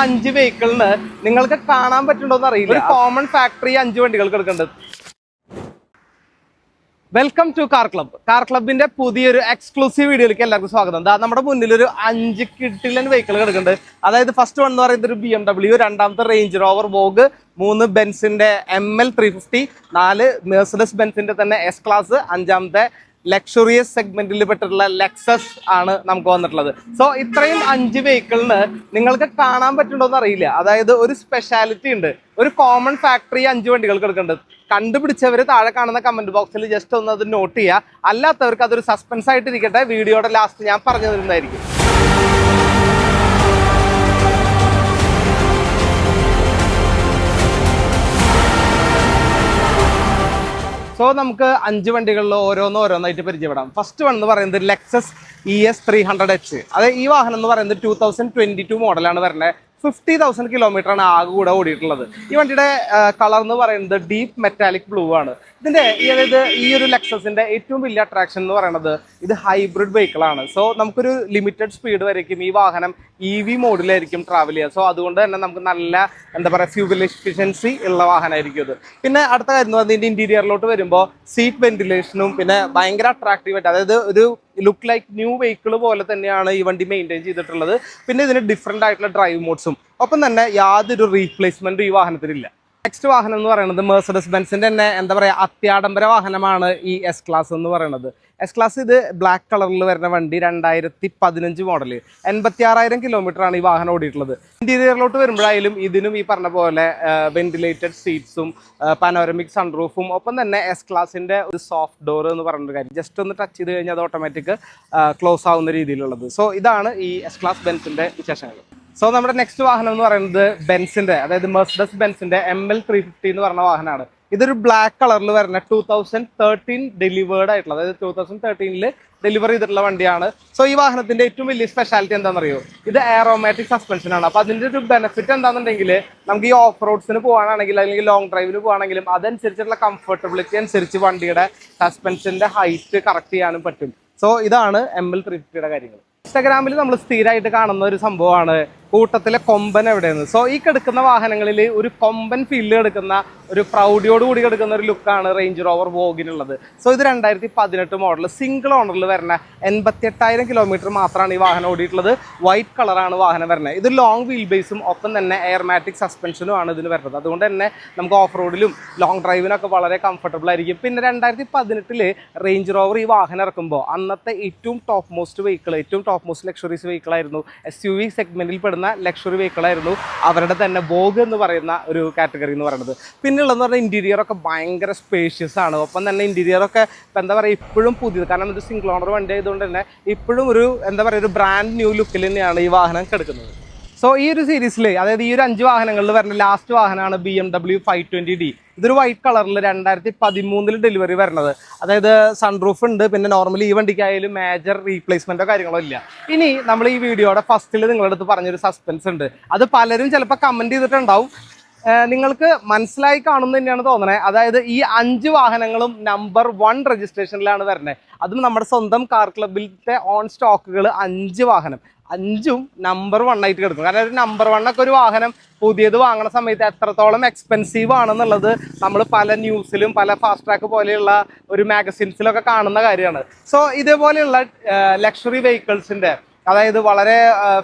5 വെഹിക്കിളിന് നിങ്ങൾക്ക് കാണാൻ പറ്റുണ്ടോന്ന് അറിയില്ല. ഒരു കോമൺ ഫാക്ടറി 5 വണ്ടികൾക്ക് എടുക്കേണ്ടത്. Welcome to car club. Car ക്ലബിന്റെ പുതിയൊരു എക്സ്ക്ലൂസീവ് വീഡിയോയിലേക്ക് എല്ലാവർക്കും സ്വാഗതം. നമ്മുടെ മുന്നിൽ ഒരു 5 കിഡിലൻ വെഹിക്കിൾ കിടക്കുന്നുണ്ട്. അതായത് ഫസ്റ്റ് വൺ എന്ന് പറയുന്നത് ഒരു BMW, രണ്ടാമത്തെ റേഞ്ച് റോവർ വോഗ്, 3 ബെൻസിന്റെ ML 350, 4 മെഴ്സിഡസ് ബെൻസിന്റെ തന്നെ S ക്ലാസ്, 5ാമത്തെ ലക്ഷറിയസ് സെഗ്മെന്റിൽ പെട്ടിട്ടുള്ള ലെക്സസ് ആണ് നമുക്ക് വന്നിട്ടുള്ളത്. സോ ഇത്രയും 5 വെഹിക്കിളിന് നിങ്ങൾക്ക് കാണാൻ പറ്റുണ്ടോന്ന് അറിയില്ല. അതായത് ഒരു സ്പെഷ്യാലിറ്റി ഉണ്ട്, ഒരു കോമൺ ഫാക്ടറി 5 വണ്ടികൾക്ക് എടുക്കേണ്ടത്. കണ്ടുപിടിച്ചവർ താഴെ കാണുന്ന കമന്റ് ബോക്സിൽ ജസ്റ്റ് ഒന്ന് അത് നോട്ട് ചെയ്യുക. അല്ലാത്തവർക്ക് അതൊരു സസ്പെൻസ് ആയിട്ടിരിക്കട്ടെ, വീഡിയോയുടെ ലാസ്റ്റ് ഞാൻ പറഞ്ഞു തരുന്നതായിരിക്കും. സോ നമുക്ക് 5 വണ്ടികളിൽ ഓരോന്നായിട്ട് പരിചയപ്പെടാം. ഫസ്റ്റ് വൺ എന്ന് പറയുന്നത് ലെക്സസ് ES 300H. അതായത് ഈ വാഹനം എന്ന് പറയുന്നത് 2022 മോഡലാണ് വരുന്നത്. 50,000 കിലോമീറ്ററാണ് ആകെ കൂടെ ഓടിയിട്ടുള്ളത്. ഈ വണ്ടിയുടെ കളർ എന്ന് പറയുന്നത് ഡീപ്പ് മെറ്റാലിക് ബ്ലൂ ആണ്. ഇതിന്റെ അതായത് ഈ ഒരു ലെക്സസിന്റെ ഏറ്റവും വലിയ അട്രാക്ഷൻ എന്ന് പറയുന്നത് ഇത് ഹൈബ്രിഡ് വെഹിക്കിൾ ആണ്. സോ നമുക്കൊരു ലിമിറ്റഡ് സ്പീഡ് വരയ്ക്കും ഈ വാഹനം EV മോഡിലായിരിക്കും ട്രാവൽ ചെയ്യുക. സോ അതുകൊണ്ട് തന്നെ നമുക്ക് നല്ല എന്താ പറയുക ഫ്യൂവൽ എഫിഷ്യൻസി ഉള്ള വാഹനമായിരിക്കും ഇത്. പിന്നെ അടുത്ത കാര്യം എന്ന് പറഞ്ഞാൽ ഇതിന്റെ ഇന്റീരിയറിലോട്ട് വരുമ്പോൾ സീറ്റ് വെന്റിലേഷനും പിന്നെ ഭയങ്കര അട്രാക്റ്റീവായിട്ട്, അതായത് ഒരു ലുക്ക് ലൈക്ക് ന്യൂ വെഹിക്കിൾ പോലെ തന്നെയാണ് ഈ വണ്ടി മെയിൻറ്റെയിൻ ചെയ്തിട്ടുള്ളത്. പിന്നെ ഇതിന് ഡിഫറെൻ്റ് ആയിട്ടുള്ള ഡ്രൈവ് മോഡ്സും ഒപ്പം തന്നെ യാതൊരു റീപ്ലേസ്മെന്റും ഈ വാഹനത്തിനില്ല. നെക്സ്റ്റ് വാഹനം എന്ന് പറയുന്നത് മെഴ്സിഡസ് ബെൻസിന്റെ തന്നെ എന്താ പറയുക അത്യാഡംബര വാഹനമാണ് ഈ S ക്ലാസ് എന്ന് പറയുന്നത്. S ക്ലാസ് ഇത് ബ്ലാക്ക് കളറിൽ വരുന്ന വണ്ടി, 2015 മോഡൽ, 86,000 കിലോമീറ്ററാണ് ഈ വാഹനം ഓടിയിട്ടുള്ളത്. ഇന്റീരിയറിലോട്ട് വരുമ്പോഴായാലും ഇതിനും ഈ പറഞ്ഞ പോലെ വെന്റിലേറ്റഡ് സീറ്റ്സും പനോരമിക് സൺറൂഫും ഒപ്പം തന്നെ S ക്ലാസിന്റെ ഒരു സോഫ്റ്റ് ഡോർ എന്ന് പറയുന്ന കാര്യം, ജസ്റ്റ് ഒന്ന് ടച്ച് ചെയ്ത് കഴിഞ്ഞാൽ അത് ഓട്ടോമാറ്റിക് ക്ലോസ് ആവുന്ന രീതിയിലുള്ളത്. സോ ഇതാണ് ഈ S ക്ലാസ് ബെൻസിന്റെ വിശേഷങ്ങൾ. സോ നമ്മുടെ നെക്സ്റ്റ് വാഹനം എന്ന് പറയുന്നത് ബെൻസിന്റെ, അതായത് മെഴ്സിഡസ് ബെൻസിന്റെ ML 350 എന്ന് പറഞ്ഞ വാഹനമാണ്. ഇതൊരു ബ്ലാക്ക് കളറിൽ വരുന്ന 2013 ഡെലിവേർഡ് ആയിട്ടുള്ള, അതായത് 2013 ഡെലിവറി ചെയ്തിട്ടുള്ള വണ്ടിയാണ്. സോ ഈ വാഹനത്തിന്റെ ഏറ്റവും വലിയ സ്പെഷ്യാലിറ്റി എന്താണെന്നറിയോ? ഇത് എയറോമാറ്റിക് സസ്പെൻഷൻ ആണ്. അപ്പൊ അതിന്റെ ഒരു ബെനിഫിറ്റ് എന്താണെന്നുണ്ടെങ്കിൽ നമുക്ക് ഈ ഓഫ് റോഡ്സിന് പോകുകയാണെങ്കിൽ അല്ലെങ്കിൽ ലോങ് ഡ്രൈവിന് പോകുകയാണെങ്കിലും അതനുസരിച്ചുള്ള കംഫർട്ടബിലിറ്റി അനുസരിച്ച് വണ്ടിയുടെ സസ്പെൻഷന്റെ ഹൈറ്റ് കറക്റ്റ് ചെയ്യാനും പറ്റും. സോ ഇതാണ് ML 350യുടെ കാര്യങ്ങൾ. ഇൻസ്റ്റാഗ്രാമിൽ നമ്മൾ സ്ഥിരമായിട്ട് കാണുന്ന ഒരു സംഭവമാണ് കൂട്ടത്തിലെ കൊമ്പൻ എവിടെയെന്ന്. സോ ഈ കിടക്കുന്ന വാഹനങ്ങളിൽ ഒരു കൊമ്പൻ ഫീൽഡ് എടുക്കുന്ന ഒരു പ്രൗഢിയോട് കൂടി കിടക്കുന്ന ഒരു ലുക്കാണ് റേഞ്ച് റോവർ വോഗിനുള്ളത്. സോ ഇത് 2018 മോഡൽ സിംഗിൾ ഓണറിൽ വരുന്ന 88,000 കിലോമീറ്റർ മാത്രമാണ് ഈ വാഹനം ഓടിയിട്ടുള്ളത്. വൈറ്റ് കളറാണ് വാഹനം വരുന്നത്. ഇത് ലോങ് വീൽ ബേസും ഒപ്പം തന്നെ എയർമാറ്റിക് സസ്പെൻഷനും ആണ് ഇതിന് വരുന്നത്. അതുകൊണ്ട് തന്നെ നമുക്ക് ഓഫ് റോഡിലും ലോങ് ഡ്രൈവിനൊക്കെ വളരെ കംഫർട്ടബിൾ ആയിരിക്കും. പിന്നെ 2018 റേഞ്ച് റോവർ ഈ വാഹനം ഇറക്കുമ്പോൾ അന്നത്തെ ഏറ്റവും ടോപ്പ് മോസ്റ്റ് വെഹിക്കിൾ, ഏറ്റവും ടോപ്പ് മോസ്റ്റ് ലക്ഷറീസ് വെഹിക്കിൾ ആയിരുന്നു, SUV സെഗ്മെന്റിൽ പെടുന്ന ലക്ഷറി വെഹിക്കിൾ ആയിരുന്നു അവരുടെ തന്നെ വോഗ് എന്ന് പറയുന്ന ഒരു കാറ്റഗറി എന്ന് പറയുന്നത്. പിന്നെയുള്ളതെന്ന് പറഞ്ഞാൽ ഇന്റീരിയർ ഒക്കെ ഭയങ്കര സ്പേഷ്യസ് ആണ്. ഒപ്പം തന്നെ ഇന്റീരിയർ ഒക്കെ എന്താ പറയുക ഇപ്പോഴും പുതിയത്, കാരണം ഒരു സിംഗിൾ ഓണർ വണ്ടി ആയതുകൊണ്ട് തന്നെ ഇപ്പോഴും ഒരു എന്താ പറയുക ഒരു ബ്രാൻഡ് ന്യൂ ലുക്കിൽ തന്നെയാണ് ഈ വാഹനം കിടക്കുന്നത്. സോ ഈ ഒരു സീരീസിൽ, അതായത് ഈ ഒരു 5 വാഹനങ്ങളിൽ വരുന്ന ലാസ്റ്റ് വാഹനമാണ് BMW 520D. ഇതൊരു വൈറ്റ് കളറിൽ 2013 ഡെലിവറി വരുന്നത്. അതായത് സൺറൂഫ് ഉണ്ട്. പിന്നെ നോർമലി ഈ വണ്ടിക്കായാലും മേജർ റീപ്ലേസ്മെന്റോ കാര്യങ്ങളോ ഇല്ല. ഇനി നമ്മൾ ഈ വീഡിയോയുടെ ഫസ്റ്റിൽ നിങ്ങളുടെ അടുത്ത് പറഞ്ഞൊരു സസ്പെൻസ് ഉണ്ട്. അത് പലരും ചിലപ്പോൾ കമന്റ് ചെയ്തിട്ടുണ്ടാവും, നിങ്ങൾക്ക് മനസ്സിലായി കാണുന്നു തന്നെയാണ് തോന്നണേ. അതായത് ഈ 5 വാഹനങ്ങളും നമ്പർ 1 രജിസ്ട്രേഷനിലാണ് വരുന്നത്. അതും നമ്മുടെ സ്വന്തം കാർ ക്ലബിലത്തെ ഓൺ സ്റ്റോക്കുകൾ 5 വാഹനം, 5ഉം നമ്പർ 1 ആയിട്ട് കിടക്കും. കാരണം ഒരു നമ്പർ 1 ഒക്കെ ഒരു വാഹനം പുതിയത് വാങ്ങുന്ന സമയത്ത് എത്രത്തോളം എക്സ്പെൻസീവ് ആണെന്നുള്ളത് നമ്മൾ പല ന്യൂസിലും പല ഫാസ്റ്റ് ട്രാക്ക് പോലെയുള്ള ഒരു മാഗസിൻസിലൊക്കെ കാണുന്ന കാര്യമാണ്. സോ ഇതേപോലെയുള്ള ലക്ഷറി വെഹിക്കിൾസിന്റെ, അതായത് വളരെ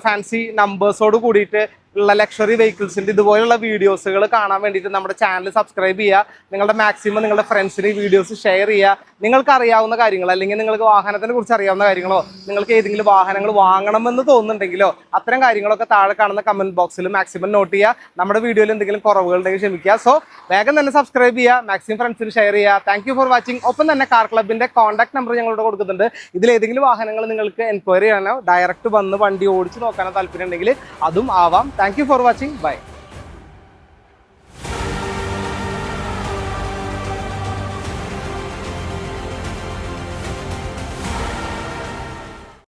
ഫാൻസി നമ്പേഴ്സോട് കൂടിയിട്ട് ഉള്ള ലക്ഷറി വെഹിക്കിൾസിൻ്റെ ഇതുപോലുള്ള വീഡിയോസുകൾ കാണാൻ വേണ്ടിയിട്ട് നമ്മുടെ ചാനൽ സബ്സ്ക്രൈബ് ചെയ്യുക. നിങ്ങളുടെ മാക്സിമം നിങ്ങളുടെ ഫ്രണ്ട്സിന് ഈ വീഡിയോസ് ഷെയർ ചെയ്യുക. നിങ്ങൾക്ക് അറിയാവുന്ന കാര്യങ്ങൾ അല്ലെങ്കിൽ നിങ്ങൾക്ക് വാഹനത്തിനെ കുറിച്ച് അറിയാവുന്ന കാര്യങ്ങളോ നിങ്ങൾക്ക് ഏതെങ്കിലും വാഹനങ്ങൾ വാങ്ങണമെന്ന് തോന്നുന്നുണ്ടെങ്കിലോ അത്തരം കാര്യങ്ങളൊക്കെ താഴെ കാണുന്ന കമന്റ് ബോക്സിൽ മാക്സിമം നോട്ട് ചെയ്യുക. നമ്മുടെ വീഡിയോയിൽ എന്തെങ്കിലും കുറവുകളുണ്ടെങ്കിൽ ക്ഷമിക്കുക. സോ വേഗം തന്നെ സബ്സ്ക്രൈബ് ചെയ്യുക, മാക്സിമം ഫ്രണ്ട്സിന് ഷെയർ ചെയ്യുക. Thank you for watching. ഒപ്പം തന്നെ കാർ ക്ലബിന്റെ കോൺടാക്ട് നമ്പർ ഞങ്ങളിവിടെ കൊടുക്കുന്നുണ്ട്. ഇതിലേതെങ്കിലും വാഹനങ്ങൾ നിങ്ങൾക്ക് എൻക്വയറി ചെയ്യാനോ ഡയറക്റ്റ് വന്ന് വണ്ടി ഓടിച്ച് നോക്കാനോ താല്പര്യം ഉണ്ടെങ്കിൽ അതും ആവാം. Thank you for watching. Bye.